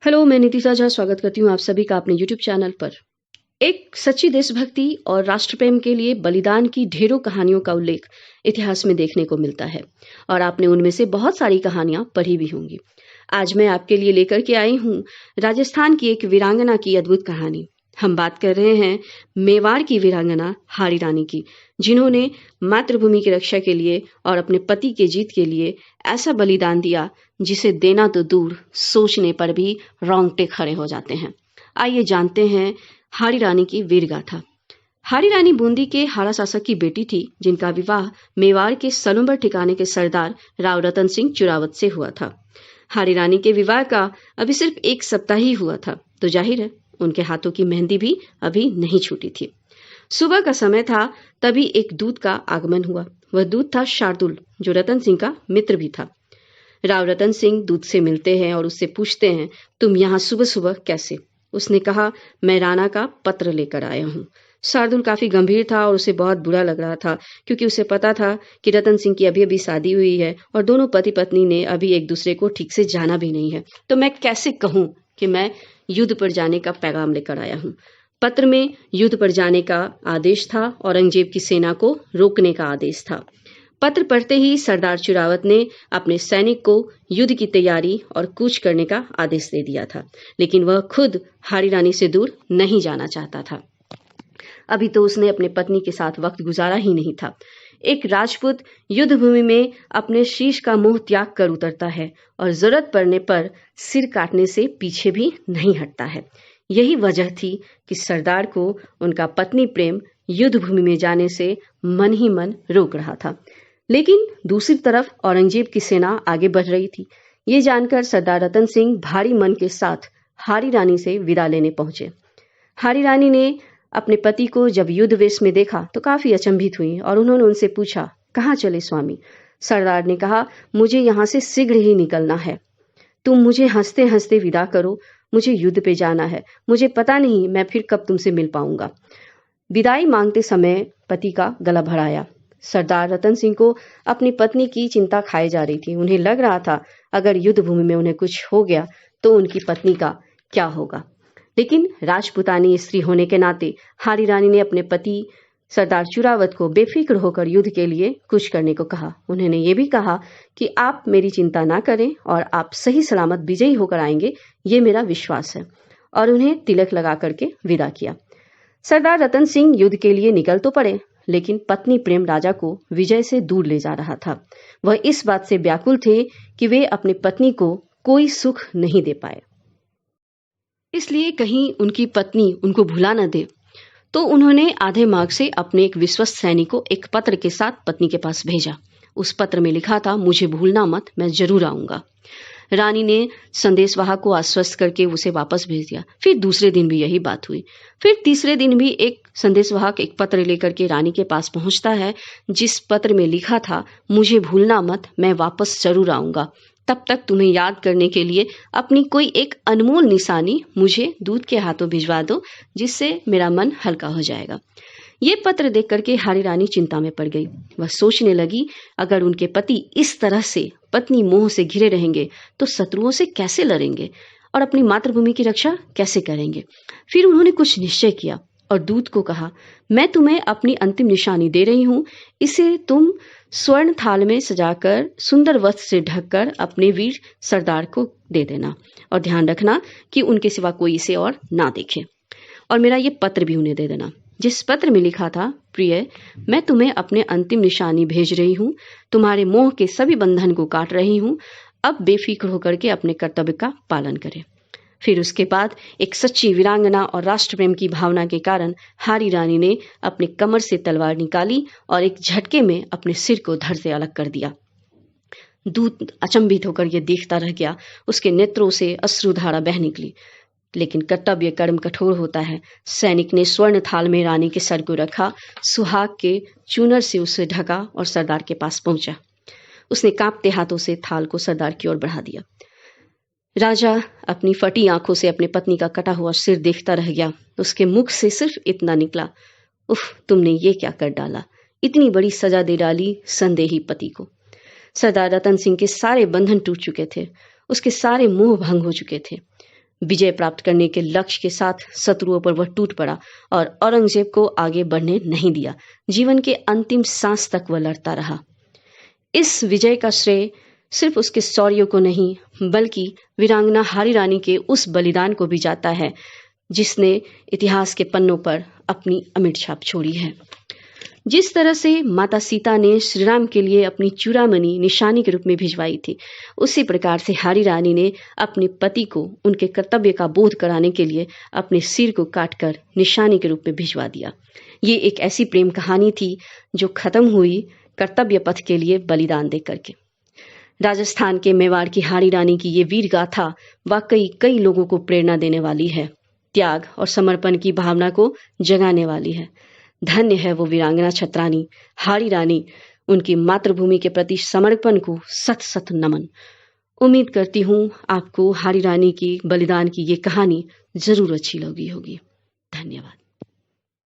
Hello, मैं नीति साझा स्वागत करती हूँ आप सभी का अपने यूट्यूब चैनल पर। एक सच्ची देशभक्ति और राष्ट्र प्रेम के लिए बलिदान की ढेरों कहानियों का उल्लेख इतिहास में देखने को मिलता है और आपने उनमें से बहुत सारी कहानियां पढ़ी भी होंगी। आज मैं आपके लिए लेकर के आई हूँ राजस्थान की एक वीरांगना की अद्भुत कहानी। हम बात कर रहे हैं मेवाड़ की वीरांगना हारी रानी की, जिन्होंने मातृभूमि की रक्षा के लिए और अपने पति के जीत के लिए ऐसा बलिदान दिया जिसे देना तो दूर, सोचने पर भी रोंगटे खड़े हो जाते हैं। आइए जानते हैं हारी रानी की वीर गाथा। हारी रानी बूंदी के हाड़ा शासक की बेटी थी, जिनका विवाह मेवाड़ के सलुंबर ठिकाने के सरदार राव रतन सिंह चुरावत से हुआ था। हारी रानी के विवाह का अभी सिर्फ एक सप्ताह ही हुआ था, तो जाहिर है उनके हाथों की मेहंदी भी अभी नहीं छूटी थी। सुबह का समय था, तभी एक दूत का आगमन हुआ। वह दूत था शार्दुल, जो रतन सिंह का मित्र भी था। राव रतन सिंह दूत से मिलते हैं और उससे पूछते हैं, तुम यहाँ सुबह सुबह कैसे? उसने कहा, मैं राणा का पत्र लेकर आया हूँ। शार्दुल काफी गंभीर था और उसे बहुत बुरा लग रहा था, क्योंकि उसे पता था कि रतन सिंह की अभी अभी शादी हुई है और दोनों पति पत्नी ने अभी एक दूसरे को ठीक से जाना भी नहीं है। तो मैं कैसे कहूँ कि मैं युद्ध पर जाने का पैगाम लेकर आया हूँ। पत्र में युद्ध पर जाने का आदेश था, औरंगजेब की सेना को रोकने का आदेश था। पत्र पढ़ते ही सरदार चुरावत ने अपने सैनिक को युद्ध की तैयारी और कूच करने का आदेश दे दिया था, लेकिन वह खुद हारी रानी से दूर नहीं जाना चाहता था। अभी तो उसने अपने पत्नी के साथ वक्त गुजारा ही नहीं था। एक राजपूत युद्ध भूमि में अपने शीश का मोह त्याग कर उतरता है और जरूरत पड़ने पर सिर काटने से पीछे भी नहीं हटता है। यही वजह थी कि सरदार को उनका पत्नी प्रेम युद्ध भूमि में जाने से मन ही मन रोक रहा था। लेकिन दूसरी तरफ औरंगजेब की सेना आगे बढ़ रही थी। ये जानकर सरदार रतन सिंह भारी मन के साथ हारी रानी से विदा लेने पहुंचे। हारी रानी ने अपने पति को जब युद्ध वेश में देखा तो काफी अचंभित हुई और उन्होंने उनसे पूछा, कहाँ चले स्वामी? सरदार ने कहा, मुझे यहाँ से शीघ्र ही निकलना है। तुम मुझे हंसते हंसते विदा करो, मुझे युद्ध पे जाना है। मुझे पता नहीं मैं फिर कब तुमसे मिल पाऊंगा। विदाई मांगते समय पति का गला भराया। सरदार रतन सिंह को अपनी पत्नी की चिंता खाई जा रही थी। उन्हें लग रहा था, अगर युद्ध भूमि में उन्हें कुछ हो गया तो उनकी पत्नी का क्या होगा। लेकिन राजपुतानी स्त्री होने के नाते हारी रानी ने अपने पति सरदार चुरावत को बेफिक्र होकर युद्ध के लिए कूच करने को कहा। उन्होंने ये भी कहा कि आप मेरी चिंता ना करें और आप सही सलामत विजयी होकर आएंगे, ये मेरा विश्वास है, और उन्हें तिलक लगा करके विदा किया। सरदार रतन सिंह युद्ध के लिए निकल तो पड़े, लेकिन पत्नी प्रेम राजा को विजय से दूर ले जा रहा था। वह इस बात से व्याकुल थे कि वे अपनी पत्नी को कोई सुख नहीं दे पाए, इसलिए कहीं उनकी पत्नी उनको भुला न दे। तो उन्होंने आधे मार्ग से अपने एक विश्वस्त सैनिक को एक पत्र के साथ पत्नी के पास भेजा। उस पत्र में लिखा था, मुझे भूलना मत, मैं जरूर आऊंगा। रानी ने संदेशवाहक को आश्वस्त करके उसे वापस भेज दिया। फिर दूसरे दिन भी यही बात हुई। फिर तीसरे दिन भी एक संदेशवाहक एक पत्र लेकर के रानी के पास पहुंचता है, जिस पत्र में लिखा था, मुझे भूलना मत, मैं वापस जरूर आऊंगा। तब तक तुम्हें याद करने के लिए अपनी कोई एक अनमोल निशानी मुझे दूध के हाथों भिजवा दो, जिससे मेरा मन हल्का हो जाएगा। ये पत्र देख करके हारी रानी चिंता में पड़ गई। वह सोचने लगी, अगर उनके पति इस तरह से पत्नी मोह से घिरे रहेंगे तो शत्रुओं से कैसे लड़ेंगे और अपनी मातृभूमि की रक्षा कैसे करेंगे। फिर उन्होंने कुछ निश्चय किया और दूत को कहा, मैं तुम्हें अपनी अंतिम निशानी दे रही हूँ, इसे तुम स्वर्ण थाल में सजाकर सुंदर वस्त्र से ढककर अपने वीर सरदार को दे देना, और ध्यान रखना कि उनके सिवा कोई इसे और ना देखे, और मेरा ये पत्र भी उन्हें दे देना, जिस पत्र में लिखा था, प्रिय, मैं तुम्हें अपने अंतिम निशानी भेज रही हूँ, तुम्हारे मोह के सभी बंधन को काट रही हूँ, अब बेफिक्र होकर के अपने कर्तव्य का पालन करें। फिर उसके बाद एक सच्ची वीरांगना और राष्ट्र प्रेम की भावना के कारण हारी रानी ने अपने कमर से तलवार निकाली और एक झटके में अपने सिर को धड़ से अलग कर दिया। दूत अचंभित होकर यह देखता रह गया। उसके नेत्रों से अश्रुधारा बह निकली। लेकिन कर्तव्य कर्म कठोर होता है। सैनिक ने स्वर्ण थाल में रानी के सर को रखा, सुहाग के चूनर से उसे ढका और सरदार के पास पहुंचा। उसने कांपते हाथों से थाल को सरदार की ओर बढ़ा दिया। राजा अपनी फटी आंखों से अपनी पत्नी का कटा हुआ सिर देखता रह गया। उसके मुख से सिर्फ इतना निकला, उफ, तुमने ये क्या कर डाला, इतनी बड़ी सजा दे डाली संदेही पति को। सरदार रतन सिंह के सारे बंधन टूट चुके थे, उसके सारे मोह भंग हो चुके थे। विजय प्राप्त करने के लक्ष्य के साथ शत्रुओं पर वह टूट पड़ा और औरंगजेब को आगे बढ़ने नहीं दिया। जीवन के अंतिम सांस तक वह लड़ता रहा। इस विजय का श्रेय सिर्फ उसके शौर्य को नहीं बल्कि वीरांगना हारी रानी के उस बलिदान को भी जाता है जिसने इतिहास के पन्नों पर अपनी अमिट छाप छोड़ी है। जिस तरह से माता सीता ने श्री राम के लिए अपनी चूड़ामणि निशानी के रूप में भिजवाई थी, उसी प्रकार से हारी रानी ने अपने पति को उनके कर्तव्य का बोध कराने के लिए अपने सिर को काटकर निशानी के रूप में भिजवा दिया। ये एक ऐसी प्रेम कहानी थी जो खत्म हुई कर्तव्य पथ के लिए बलिदान दे करके। राजस्थान के मेवाड़ की हारी रानी की ये वीर गाथा वाकई कई लोगों को प्रेरणा देने वाली है, त्याग और समर्पण की भावना को जगाने वाली है। धन्य है वो वीरांगना छत्रानी हारी रानी, उनकी मातृभूमि के प्रति समर्पण को सत सत नमन। उम्मीद करती हूँ आपको हारी रानी की बलिदान की ये कहानी जरूर अच्छी लगी होगी। धन्यवाद।